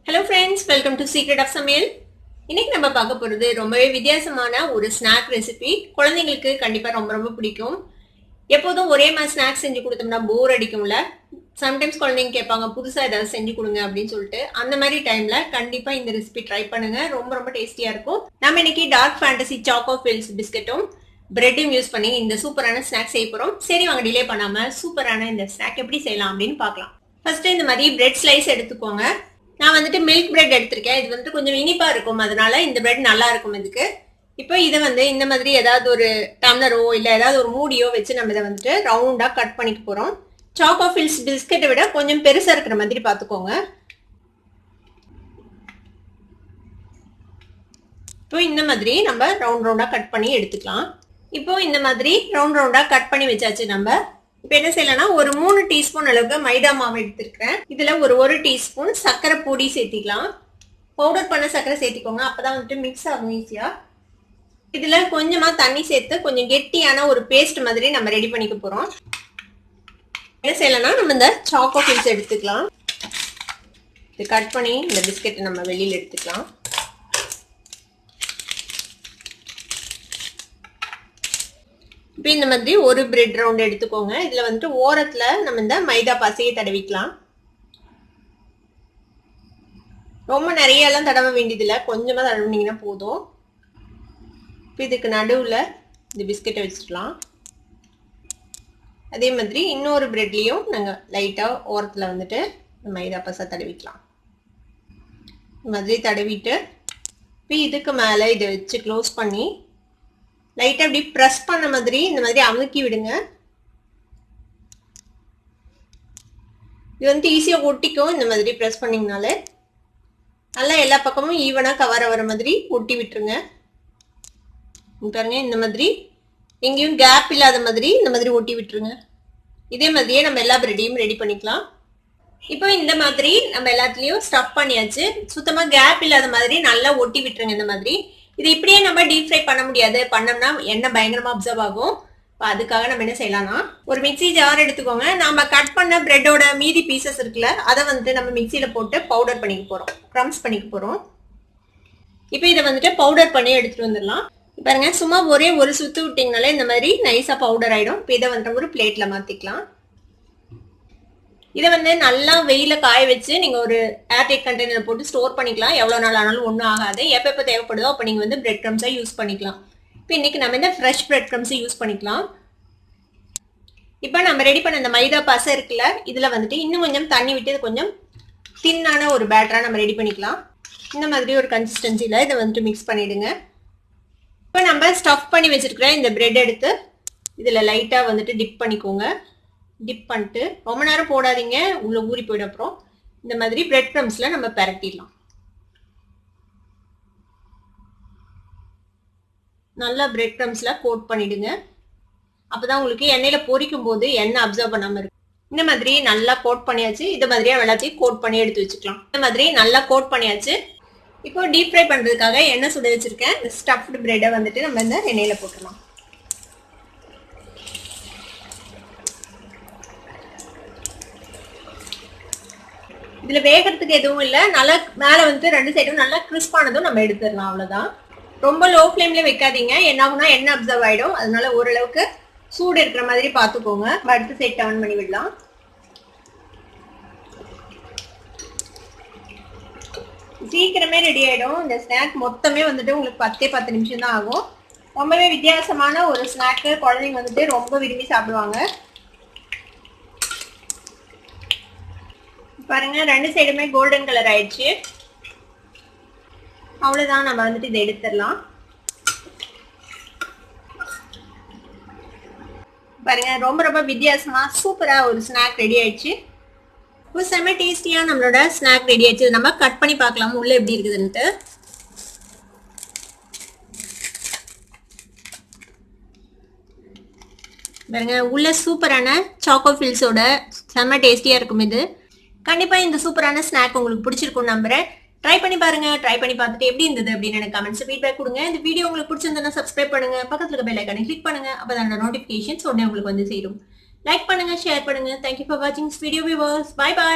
Hello friends, welcome to Secret of Samil. இன்னைக்கு நம்ம பார்க்க போறது ரொம்பவே வித்தியாசமான ஒரு ஸ்நாக் ரெசிபி. குழந்தைகளுக்கு கண்டிப்பா ரொம்ப பிடிக்கும். எப்போதும் ஒரே மாதிரி ஸ்நாக்ஸ் செஞ்சு கொடுத்தோம்னா போர் அடிக்கும்ல. சம்டைம்ஸ் குழந்தைங்க கேட்பாங்க புதுசா ஏதாவது செஞ்சு கொடுங்க அப்படின்னு சொல்லிட்டு அந்த மாதிரி டைம்ல கண்டிப்பா இந்த ரெசிபி ட்ரை பண்ணுங்க. ரொம்ப டேஸ்டியா இருக்கும். நம்ம இன்னைக்கு டார்க் ஃபேண்டசி சாக்கோ ஃபில்ஸ் பிஸ்கட்டும் பிரெட்டும் யூஸ் பண்ணி இந்த சூப்பரான ஸ்நாக் செய்ய போறோம். சரி வாங்க டிலே பண்ணாம சூப்பரான இந்த ஸ்நாக் எப்படி செய்யலாம் அப்படின்னு பார்க்கலாம். ஃபர்ஸ்ட் இந்த மாதிரி பிரெட் ஸ்லைஸ் எடுத்துக்கோங்க. நான் வந்துட்டு மில்க் பிரெட் எடுத்திருக்கேன். இது வந்துட்டு கொஞ்சம் இனிப்பா இருக்கும், அதனால இந்த பிரெட் நல்லா இருக்கும் இதுக்கு. இப்போ இதை வந்து இந்த மாதிரி ஏதாவது ஒரு டம்ளரோ இல்லை ஏதாவது ஒரு மூடியோ வச்சு நம்ம இதை வந்துட்டு ரவுண்டா கட் பண்ணிக்க போறோம். சாக்கோ ஃபில்ஸ் பிஸ்கெட்டை விட கொஞ்சம் பெருசா இருக்கிற மாதிரி பார்த்துக்கோங்க. இப்போ இந்த மாதிரி நம்ம ரவுண்டா கட் பண்ணி எடுத்துக்கலாம். இப்போ இந்த மாதிரி ரவுண்டா கட் பண்ணி வச்சாச்சு. நம்ம இப்போ என்ன செய்யலாம்னா ஒரு 3 டீஸ்பூன் அளவுக்கு மைதா மாவு எடுத்துருக்கேன். இதுல ஒரு டீஸ்பூன் சர்க்கரை பொடி சேர்த்திக்கலாம். பவுடர் பண்ண சர்க்கரை சேர்த்திக்கோங்க, அப்பதான் வந்துட்டு மிக்ஸ் ஆகும் ஈஸியா. இதுல கொஞ்சமா தண்ணி சேர்த்து கொஞ்சம் கெட்டியான ஒரு பேஸ்ட் மாதிரி நம்ம ரெடி பண்ணிக்க போறோம். என்ன செய்யலாம்னா நம்ம இந்த சாக்கோ ஃபில்ஸ் எடுத்துக்கலாம். இது கட் பண்ணி இந்த பிஸ்கெட்டை நம்ம வெளியில எடுத்துக்கலாம். இப்போ இந்த மாதிரி ஒரு பிரெட் ரவுண்ட் எடுத்துக்கோங்க. இதுல வந்துட்டு ஓரத்துல நம்ம இந்த மைதா பசையை தடவிக்கலாம். ரொம்ப நிறைய எல்லாம் தடவ வேண்டியதில்லை, கொஞ்சமா தடவினீங்கன்னா போதும். இப்போ இதுக்கு நடுவுல இந்த பிஸ்கெட்டை வச்சுக்கலாம். அதே மாதிரி இன்னொரு பிரெட்லயும் நாங்க லைட்டா ஓரத்துல வந்துட்டு மைதா பசை தடவிக்கலாம். இந்த மாதிரி தடவிட்டு இப்போ இதுக்கு மேல இதை வச்சு க்ளோஸ் பண்ணி லைட்டா அப்படி பிரஸ் பண்ண மாதிரி இந்த மாதிரி அமுக்கி விடுங்க. இது வந்து ஈஸியா ஒட்டிக்கும். இந்த மாதிரி பிரஸ் பண்ணீங்கனாலே நல்லா எல்லா பக்கமும் ஈவனா கவர் ஆகிற மாதிரி ஒட்டி விட்டுருங்க. பாருங்க, இந்த மாதிரி எங்கேயும் கேப் இல்லாத மாதிரி இந்த மாதிரி ஒட்டி விட்டுருங்க. இதே மாதிரியே நம்ம எல்லா பிரெட்டையும் ரெடி பண்ணிக்கலாம். இப்போ இந்த மாதிரி நம்ம எல்லாத்துலயும் ஸ்டஃப் பண்ணியாச்சு. சுத்தமா கேப் இல்லாத மாதிரி நல்லா ஒட்டி விட்டுருங்க. இந்த மாதிரி இது இப்படியே நம்ம டீப் ஃப்ரை பண்ண முடியாது, பண்ணோம்னா எண்ணெய் பயங்கரமா அப்சர்வ் ஆகும். இப்போ அதுக்காக நம்ம என்ன செய்யலாம்னா ஒரு மிக்சி ஜார் எடுத்துக்கோங்க. நம்ம கட் பண்ண பிரெட்டோட மீதி பீசஸ் இருக்குல்ல, அதை வந்துட்டு நம்ம மிக்சியில போட்டு பவுடர் பண்ணிக்க போறோம், க்ரம்ஸ் பண்ணிக்க போறோம். இப்போ இதை வந்துட்டு பவுடர் பண்ணி எடுத்துட்டு வந்துடலாம். பாருங்க, சும்மா ஒரே ஒரு சுத்து விட்டீங்கனாலே இந்த மாதிரி நைஸா பவுடர் ஆயிடும். இப்போ இதை வந்துட்டு ஒரு பிளேட்ல மாத்திக்கலாம். இதை வந்து நல்லா வெயில காய வச்சு நீங்க ஒரு ஏர்டைட் கண்டெய்னர் போட்டு ஸ்டோர் பண்ணிக்கலாம். எவ்வளவு நாள் ஆனாலும் ஒன்றும் ஆகாது. எப்போ தேவைப்படுதோ அப்போ நீங்க வந்து பிரெட் க்ரம்ஸா யூஸ் பண்ணிக்கலாம். இப்போ இன்னைக்கு நம்ம இந்த ஃப்ரெஷ் பிரெட் க்ரம்ஸ் யூஸ் பண்ணிக்கலாம். இப்போ நம்ம ரெடி பண்ண இந்த மைதா பசை இருக்குல்ல, இதுல வந்துட்டு இன்னும் கொஞ்சம் தண்ணி விட்டு இது கொஞ்சம் தின்னான ஒரு பேட்டரா நம்ம ரெடி பண்ணிக்கலாம். இந்த மாதிரி ஒரு கன்சிஸ்டன்சில இதை வந்துட்டு மிக்ஸ் பண்ணிடுங்க. இப்போ நம்ம ஸ்டஃப் பண்ணி வச்சிருக்கிற இந்த பிரெட் எடுத்து இதுல லைட்டா வந்துட்டு டிப் பண்ணிக்கோங்க. டிப் பண்ணிட்டு ரொம்ப நேரம் போடாதீங்க, உள்ள ஊறி போயிடும். அப்புறம் இந்த மாதிரி பிரெட் க்ரம்ஸ்ல நம்ம பரட்டிடலாம். நல்லா பிரெட் க்ரம்ஸ்ல கோட் பண்ணிடுங்க. அப்பதான் உங்களுக்கு எண்ணெயில பொரிக்கும் போது எண்ணெய் அப்சர்வ் பண்ணாம இருக்கும். இந்த மாதிரி நல்லா கோட் பண்ணியாச்சு. இந்த மாதிரியே எல்லாத்தையும் கோட் பண்ணி எடுத்து வச்சுக்கலாம். இந்த மாதிரி நல்லா கோட் பண்ணியாச்சு. இப்போ டீப் ஃப்ரை பண்றதுக்காக எண்ணெய் சுட வச்சிருக்கேன். ஸ்டஃப்டு பிரெட்டை வந்துட்டு நம்ம இந்த எண்ணெயில போட்டுடலாம். இதுல வேகிறதுக்கு எதுவும் இல்லை. நல்லா மேல வந்து 2 சைடும் நல்லா கிறிஸ்பானதும் நம்ம எடுத்துடலாம். அவ்வளவுதான். ரொம்ப லோ ஃப்ளேம்ல வைக்காதீங்க, என்ன ஆகும்னா எண்ணெய் அப்சர்வ் ஆயிடும். அதனால ஓரளவுக்கு சூடு இருக்கிற மாதிரி பாத்துக்கோங்க. அடுத்த சைட் டர்ன் பண்ணி விடலாம். சீக்கிரமே ரெடி ஆயிடும். இந்த ஸ்நாக் மொத்தமே வந்துட்டு உங்களுக்கு 10 நிமிஷம் தான் ஆகும். ரொம்பவே வித்தியாசமான ஒரு ஸ்நாக்கு. குழந்தைங்க வந்துட்டு ரொம்ப விரும்பி சாப்பிடுவாங்க. பாருங்க, 2 சைடுமே கோல்டன் கலர் ஆயிடுச்சு. அவ்வளவுதான், நம்ம வந்துட்டு இதை எடுத்துடலாம். பாருங்க, ரொம்ப வித்தியாசமா சூப்பரா ஒரு ஸ்நாக் ரெடி ஆயிடுச்சு. ஒரு செம டேஸ்டியா நம்மளோட ஸ்நாக் ரெடி ஆயிடுச்சு. நம்ம கட் பண்ணி பார்க்கலாம் உள்ள எப்படி இருக்குதுன்ட்டு. பாருங்க, உள்ள சூப்பரான சாக்கோ ஃபில்ஸோட செம டேஸ்டியா இருக்கும். இது கண்டிப்பா இந்த சூப்பரான ஸ்நாக் உங்களுக்கு பிடிச்சிருக்கும் நம்புறேன். ட்ரை பண்ணி பாருங்க. ட்ரை பண்ணி பார்த்துட்டு எப்படி இருந்தது அப்படின்னு எனக்கு கமெண்ட்ஸ் ஃபீட்பேக் கொடுங்க. இந்த வீடியோ உங்களுக்கு பிடிச்சிருந்தா சப்ஸ்கிரைப் பண்ணுங்க, பக்கத்துல இருக்க பெல் ஐகானை கிளிக் பண்ணுங்க. அப்பதான் நோட்டிபிகேஷன்ஸ் உடனே உங்களுக்கு வந்து சேரும். லைக் பண்ணுங்க, ஷேர் பண்ணுங்க. தேங்க்யூ ஃபார் வாட்சிங் this video viewers. Bye by.